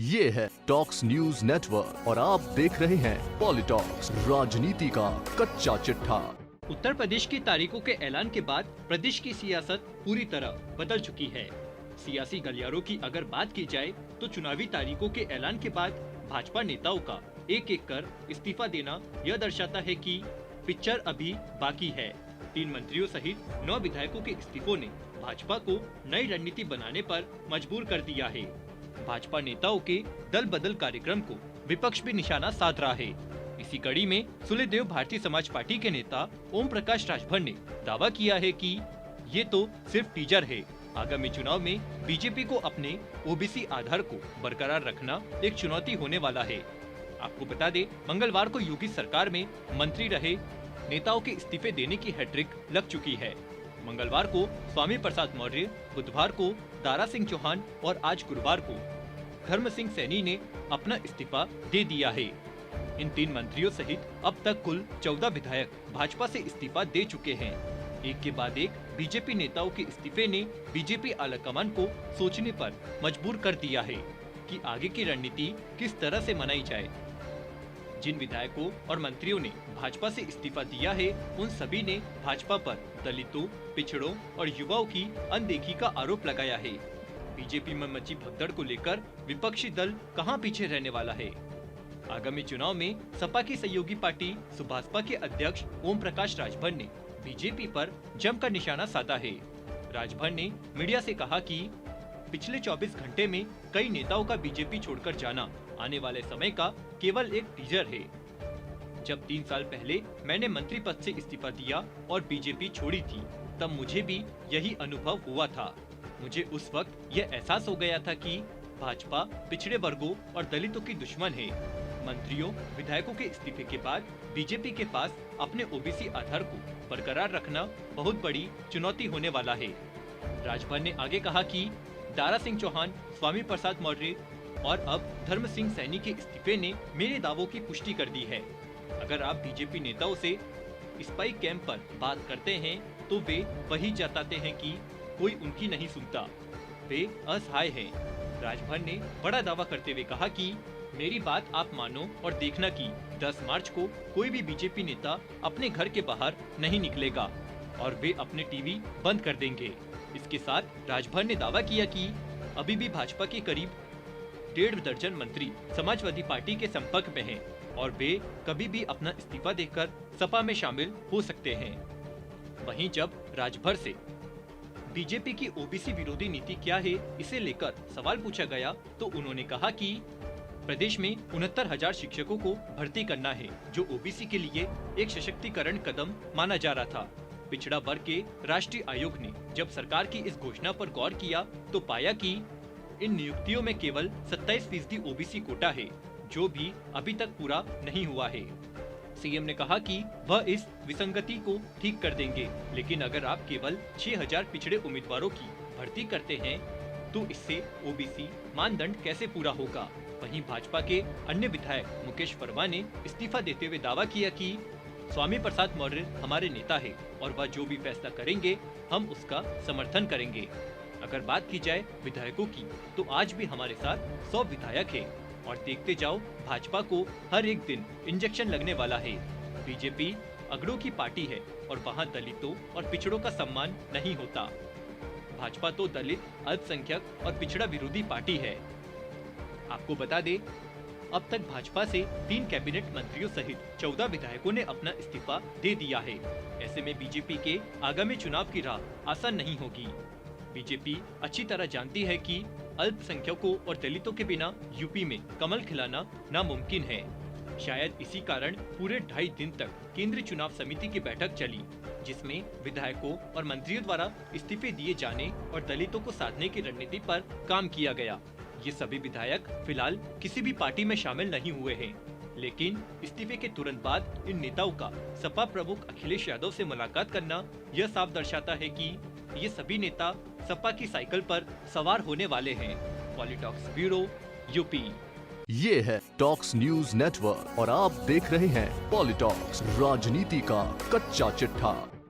ये है talks news network और आप देख रहे हैं पॉलिटॉक्स, राजनीति का कच्चा चिट्ठा। उत्तर प्रदेश की तारीखों के ऐलान के बाद प्रदेश की सियासत पूरी तरह बदल चुकी है। सियासी गलियारों की अगर बात की जाए तो चुनावी तारीखों के ऐलान के बाद भाजपा नेताओं का एक एक कर इस्तीफा देना यह दर्शाता है कि पिक्चर अभी बाकी है। 3 मंत्रियों सहित 9 विधायकों के इस्तीफों ने भाजपा को नई रणनीति बनाने पर मजबूर कर दिया है। भाजपा नेताओं के दल बदल कार्यक्रम को विपक्ष भी निशाना साध रहा है। इसी कड़ी में सुलेदेव भारतीय समाज पार्टी के नेता ओम प्रकाश राजभर ने दावा किया है कि ये तो सिर्फ टीजर है। आगामी चुनाव में बीजेपी को अपने ओबीसी आधार को बरकरार रखना एक चुनौती होने वाला है। आपको बता दें, मंगलवार को योगी सरकार में मंत्री रहे नेताओं के इस्तीफे देने की हैट्रिक लग चुकी है। मंगलवार को स्वामी प्रसाद मौर्य, बुधवार को दारा सिंह चौहान और आज गुरुवार को धर्म सिंह सैनी ने अपना इस्तीफा दे दिया है। इन 3 मंत्रियों सहित अब तक कुल 14 विधायक भाजपा से इस्तीफा दे चुके हैं। एक के बाद एक बीजेपी नेताओं के इस्तीफे ने बीजेपी आलाकमान को सोचने पर मजबूर कर दिया है कि आगे की रणनीति किस तरह से बनाई जाए। जिन विधायकों और मंत्रियों ने भाजपा से इस्तीफा दिया है, उन सभी ने भाजपा पर दलितों, पिछड़ों और युवाओं की अनदेखी का आरोप लगाया है। बीजेपी में मची भगदड़ को लेकर विपक्षी दल कहां पीछे रहने वाला है। आगामी चुनाव में सपा की सहयोगी पार्टी सुभाषपा के अध्यक्ष ओम प्रकाश राजभर ने बीजेपी पर जमकर निशाना साधा है। राजभर ने मीडिया से कहा कि पिछले 24 घंटे में कई नेताओं का बीजेपी छोड़कर जाना आने वाले समय का केवल एक टीजर है। जब 3 साल पहले मैंने मंत्री पद से इस्तीफा दिया और बीजेपी छोड़ी थी, तब मुझे भी यही अनुभव हुआ था। मुझे उस वक्त यह एहसास हो गया था कि भाजपा पिछड़े वर्गों और दलितों की दुश्मन है। मंत्रियों, विधायकों के इस्तीफे के बाद बीजेपी के पास अपने ओबीसी आधार को बरकरार रखना बहुत बड़ी चुनौती होने वाला है। राजभर ने आगे कहा कि दारा सिंह चौहान, स्वामी प्रसाद मौर्य और अब धर्म सिंह सैनी के इस्तीफे ने मेरे दावों की पुष्टि कर दी है। अगर आप बीजेपी नेताओं से स्पाई कैंप पर बात करते हैं तो वे वही जताते हैं कि कोई उनकी नहीं सुनता, वे असहाय हैं। राजभर ने बड़ा दावा करते हुए कहा कि मेरी बात आप मानो और देखना कि 10 मार्च को कोई भी बीजेपी नेता अपने घर के बाहर नहीं निकलेगा और वे अपने टीवी बंद कर देंगे। इसके साथ राजभर ने दावा किया कि अभी भी भाजपा के करीब 1.5 दर्जन मंत्री समाजवादी पार्टी के संपर्क में हैं और वे कभी भी अपना इस्तीफा देकर सपा में शामिल हो सकते हैं। वहीं जब राजभर से बीजेपी की ओबीसी विरोधी नीति क्या है, इसे लेकर सवाल पूछा गया तो उन्होंने कहा कि प्रदेश में 69,000 शिक्षकों को भर्ती करना है, जो ओबीसी के लिए एक सशक्तिकरण कदम माना जा रहा था। पिछड़ा वर्ग के राष्ट्रीय आयोग ने जब सरकार की इस घोषणा पर गौर किया तो पाया कि इन नियुक्तियों में केवल 27% ओबीसी कोटा है, जो भी अभी तक पूरा नहीं हुआ है। सीएम ने कहा कि वह इस विसंगति को ठीक कर देंगे, लेकिन अगर आप केवल 6,000 पिछड़े उम्मीदवारों की भर्ती करते हैं तो इससे ओबीसी मानदंड कैसे पूरा होगा। वहीं भाजपा के अन्य विधायक मुकेश वर्मा ने इस्तीफा देते हुए दावा किया कि स्वामी प्रसाद मौर्य हमारे नेता है और वह जो भी फैसला करेंगे हम उसका समर्थन करेंगे। अगर बात की जाए विधायकों की तो आज भी हमारे साथ 100 विधायक है और देखते जाओ, भाजपा को हर एक दिन इंजेक्शन लगने वाला है। बीजेपी अगड़ों की पार्टी है और वहाँ दलितों और पिछड़ों का सम्मान नहीं होता। भाजपा तो दलित, अल्पसंख्यक और पिछड़ा विरोधी पार्टी है। आपको बता दें, अब तक भाजपा से 3 कैबिनेट मंत्रियों सहित 14 विधायकों ने अपना इस्तीफा दे दिया है। ऐसे में बीजेपी के आगामी चुनाव की राह आसान नहीं होगी। बीजेपी अच्छी तरह जानती है कि अल्पसंख्यकों और दलितों के बिना यूपी में कमल खिलाना नामुमकिन है। शायद इसी कारण पूरे 2.5 दिन तक केंद्रीय चुनाव समिति की बैठक चली, जिसमें विधायकों और मंत्रियों द्वारा इस्तीफे दिए जाने और दलितों को साधने की रणनीति पर काम किया गया। ये सभी विधायक फिलहाल किसी भी पार्टी में शामिल नहीं हुए हैं, लेकिन इस्तीफे के तुरंत बाद इन नेताओं का सपा प्रमुख अखिलेश यादव से मुलाकात करना यह साफ दर्शाता है कि ये सभी नेता सपा की साइकिल पर सवार होने वाले हैं। PoliTalks bureau, UP. ये है टॉक्स न्यूज नेटवर्क और आप देख रहे हैं पॉलिटॉक्स, राजनीति का कच्चा चिट्ठा।